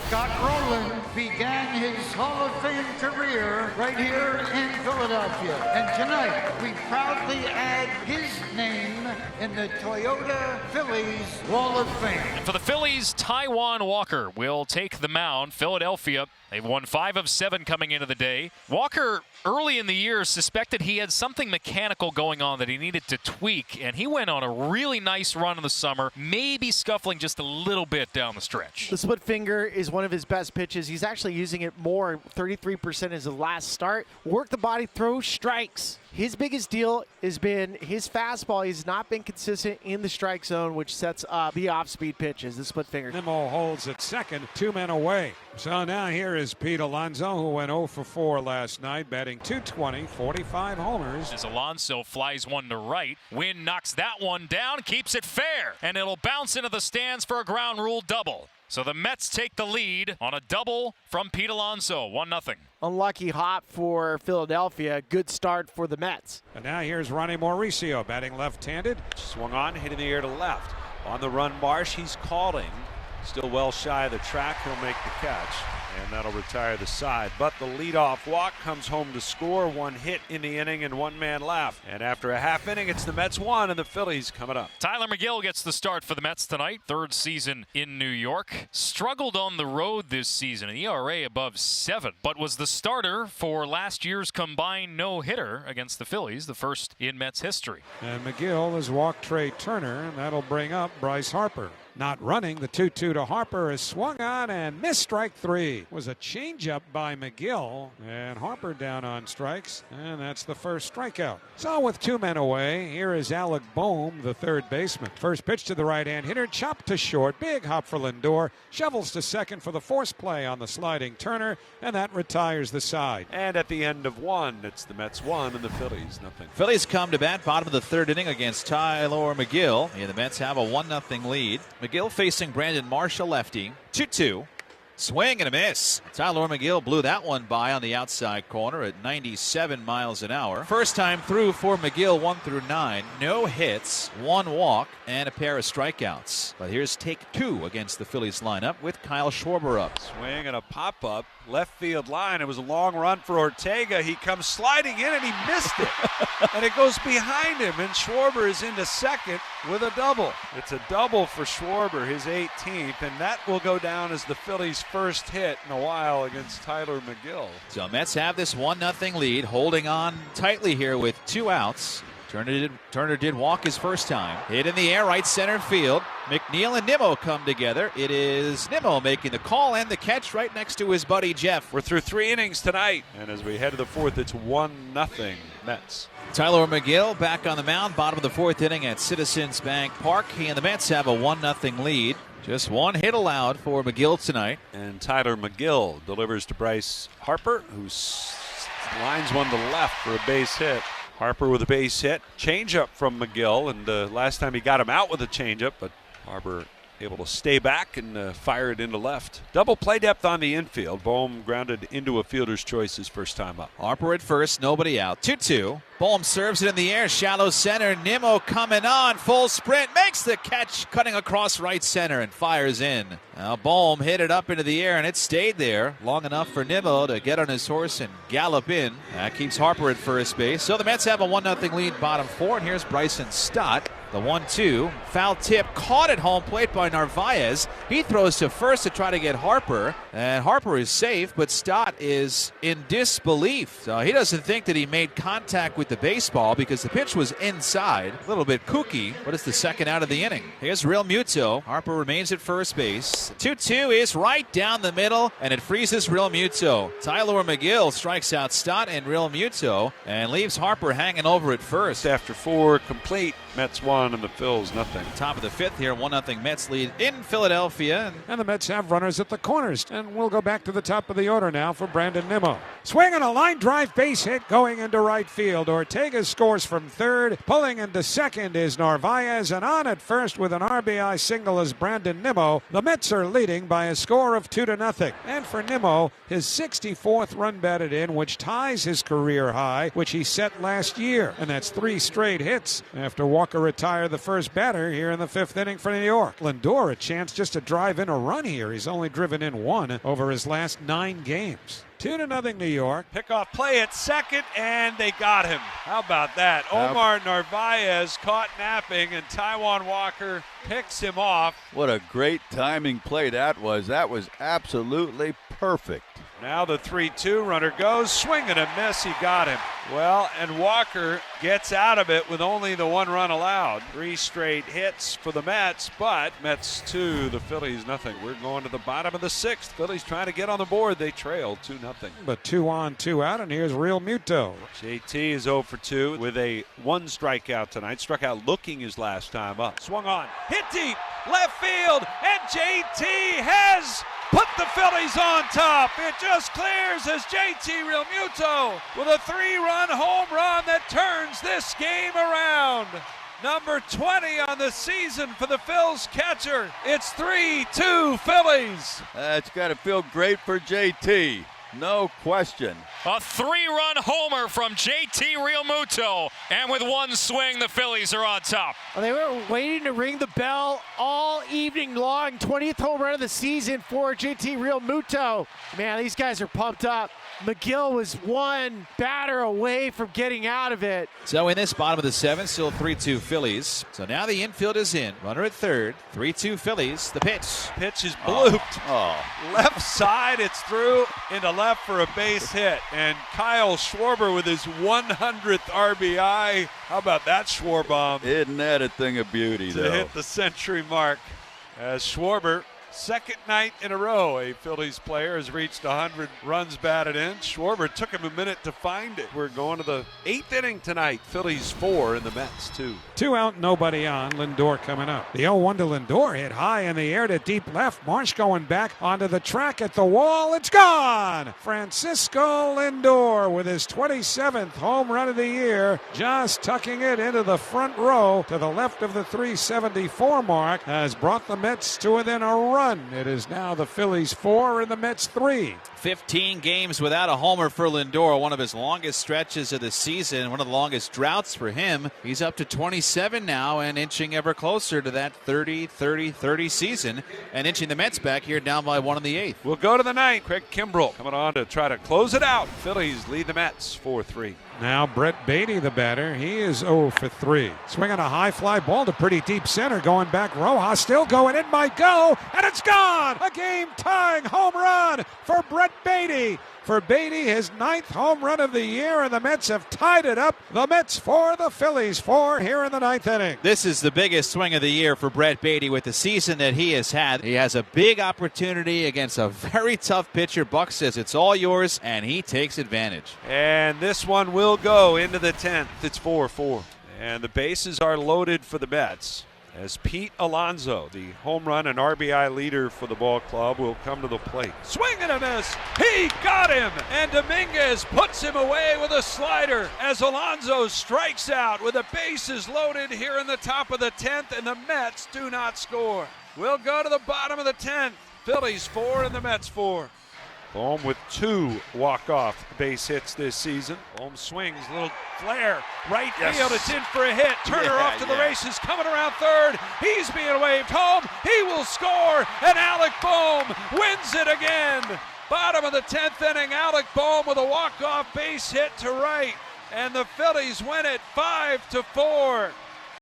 Scott Rowland began his Hall of Fame career right here in Philadelphia. And tonight, we proudly add his name in the Toyota Phillies Wall of Fame. And for the Phillies, Taijuan Walker will take the mound. Philadelphia, they've won 5 of 7 coming into the day. Walker, early in the year, suspected he had something mechanical going on that he needed to tweak, and he went on a really nice run in the summer, maybe scuffling just a little bit down the stretch. The split finger is one of his best pitches. He's actually using it more. 33% is the last start. Work the body, throw strikes. His biggest deal has been his fastball. He's not been consistent in the strike zone, which sets up the off-speed pitches, the split finger. Nimmo holds at second, 2 men away. So now here is Pete Alonso, who went 0 for 4 last night, batting .220, 45 homers. As Alonso flies one to right, Wynn knocks that one down, keeps it fair, and it'll bounce into the stands for a ground rule double. So the Mets take the lead on a double from Pete Alonso, 1-0. Unlucky hop for Philadelphia. Good start for the Mets. And now here's Ronnie Mauricio, batting left-handed. Swung on, hit in the air to left. On the run, Marsh, he's calling. Still well shy of the track, he'll make the catch. And that'll retire the side. But the leadoff walk comes home to score. 1 hit in the inning and 1 man left. And after a half inning, it's the Mets 1 and the Phillies coming up. Tyler McGill gets the start for the Mets tonight. 3rd season in New York. Struggled on the road this season. An ERA above 7. But was the starter for last year's combined no-hitter against the Phillies. The first in Mets history. And McGill has walked Trey Turner, and that'll bring up Bryce Harper. Not running, the 2-2 to Harper is swung on and missed. Strike 3. Was a changeup by McGill, and Harper down on strikes, and that's the first strikeout. So with 2 men away, here is Alec Boehm, the 3rd baseman. First pitch to the right-hand hitter, chopped to short, big hop for Lindor, shovels to second for the force play on the sliding Turner, and that retires the side. And at the end of 1, it's the Mets 1 and the Phillies nothing. Phillies come to bat, bottom of the 3rd inning against Tyler McGill, and the Mets have a 1-0 lead. McGill facing Brandon Marsh, a lefty. 2-2. Swing and a miss. Tyler McGill blew that one by on the outside corner at 97 miles an hour. First time through for McGill, 1 through 9. No hits, 1 walk, and a pair of strikeouts. But here's take 2 against the Phillies lineup with Kyle Schwarber up. Swing and a pop-up. Left field line. It was a long run for Ortega. He comes sliding in and he missed it. And it goes behind him, and Schwarber is into second with a double. It's a double for Schwarber, his 18th, and that will go down as the Phillies' first hit in a while against Tyler McGill. So Mets have this 1-0 lead, holding on tightly here with 2 outs. Turner did walk his first time. Hit in the air, right center field. McNeil and Nimmo come together. It is Nimmo making the call and the catch right next to his buddy Jeff. We're through 3 innings tonight, and as we head to the 4th, it's 1-0 Mets. Tyler McGill back on the mound, bottom of the 4th inning at Citizens Bank Park. He and the Mets have a 1-0 lead. Just 1 hit allowed for McGill tonight. And Tyler McGill delivers to Bryce Harper, who lines one to left for a base hit. Harper with a base hit. Changeup from McGill, and last time he got him out with a changeup, but Harper able to stay back and fire it into left. Double play depth on the infield. Boehm grounded into a fielder's choice his first time up. Harper at first, nobody out. 2-2. Boehm serves it in the air, shallow center. Nimmo coming on, full sprint, makes the catch, cutting across right center and fires in. Now Boehm hit it up into the air, and it stayed there long enough for Nimmo to get on his horse and gallop in. That keeps Harper at first base. So the Mets have a 1-0 lead, bottom 4, and here's Bryson Stott. The 1-2, foul tip, caught at home plate by Narvaez. He throws to first to try to get Harper, and Harper is safe, but Stott is in disbelief. So he doesn't think that he made contact with the baseball because the pitch was inside. A little bit kooky, but it's the 2nd out of the inning. Here's Real Muto. Harper remains at first base. 2-2 is right down the middle, and it freezes Real Muto. Tyler McGill strikes out Stott and Real Muto and leaves Harper hanging over at first. After 4 complete, Mets 1 and the Phils nothing. Top of the 5th here, 1-0 Mets lead in Philadelphia. And the Mets have runners at the corners. And we'll go back to the top of the order now for Brandon Nimmo. Swing and a line drive base hit going into right field. Ortega scores from 3rd. Pulling into 2nd is Narvaez. And on at first with an RBI single is Brandon Nimmo. The Mets are leading by a score of 2-0. And for Nimmo, his 64th run batted in, which ties his career high, which he set last year. And that's 3 straight hits after Walker retired retire the first batter here in the 5th inning for New York. Lindor a chance just to drive in a run here. He's only driven in one over his last 9 games. 2-0 New York. Pickoff play at second, and they got him. How about that? Omar Narvaez caught napping, and Taijuan Walker picks him off. What a great timing play that was. That was absolutely perfect. Now the 3-2 runner goes, swing and a miss, he got him. Well, and Walker gets out of it with only the 1 run allowed. 3 straight hits for the Mets, but Mets 2, the Phillies nothing. We're going to the bottom of the 6th. Phillies trying to get on the board. They trail 2-0. But 2 on, 2 out, and here's Real Muto. JT is 0 for 2 with a 1 strikeout tonight. Struck out looking his last time up. Swung on, hit deep, left field, and JT has put the Phillies on top. It just clears as JT Real Muto with a 3-run home run that turns this game around. Number 20 on the season for the Phils catcher. It's 3-2 Phillies. It's got to feel great for JT. No question. A 3-run homer from JT Realmuto. And with 1 swing, the Phillies are on top. Well, they were waiting to ring the bell all evening long. 20th home run of the season for JT Realmuto. Man, these guys are pumped up. McGill was 1 batter away from getting out of it. So in this bottom of the 7th, still 3-2 Phillies. So now the infield is in. Runner at third. 3-2 Phillies. The pitch. Pitch is blooped. Left side, it's through into left for a base hit. And Kyle Schwarber with his 100th RBI. How about that Schwarbomb? Isn't that a thing of beauty, To though? hit the century mark. As Schwarber, second night in a row, a Phillies player has reached 100 runs batted in. Schwarber took him a minute to find it. We're going to the 8th inning tonight. Phillies 4 and the Mets 2. 2 out, nobody on. Lindor coming up. The 0-1 to Lindor hit high in the air to deep left. Marsh going back onto the track at the wall. It's gone! Francisco Lindor with his 27th home run of the year, just tucking it into the front row to the left of the 374 mark, has brought the Mets to within a run. It is now the Phillies 4 and the Mets 3. 15 games without a homer for Lindor, one of his longest stretches of the season, one of the longest droughts for him. He's up to 27 now and inching ever closer to that 30 season, and inching the Mets back here down by 1 in the 8th. We'll go to the 9th. Craig Kimbrell coming on to try to close it out. Phillies lead the Mets 4-3. Now Brett Beatty, the batter. He is 0 for 3. Swinging a high fly ball to pretty deep center. Going back, Rojas still going. It might go, and it's gone! A game-tying home run for Brett Beatty. For Beatty, his 9th home run of the year, and the Mets have tied it up. The Mets 4, the Phillies 4 here in the 9th inning. This is the biggest swing of the year for Brett Beatty with the season that he has had. He has a big opportunity against a very tough pitcher. Buck says it's all yours, and he takes advantage. And this one will go into the 10th. It's 4-4. And the bases are loaded for the Mets, as Pete Alonso, the home run and RBI leader for the ball club, will come to the plate. Swing and a miss. He got him. And Dominguez puts him away with a slider as Alonso strikes out with the bases loaded here in the top of the 10th, and the Mets do not score. We'll go to the bottom of the 10th. Phillies 4 and the Mets 4. Bohm with 2 walk-off base hits this season. Bohm swings, little flare, right field. It's in for a hit. Turner off to the races, coming around third. He's being waved home. He will score, and Alec Bohm wins it again. Bottom of the 10th inning, Alec Bohm with a walk-off base hit to right, and the Phillies win it 5-4.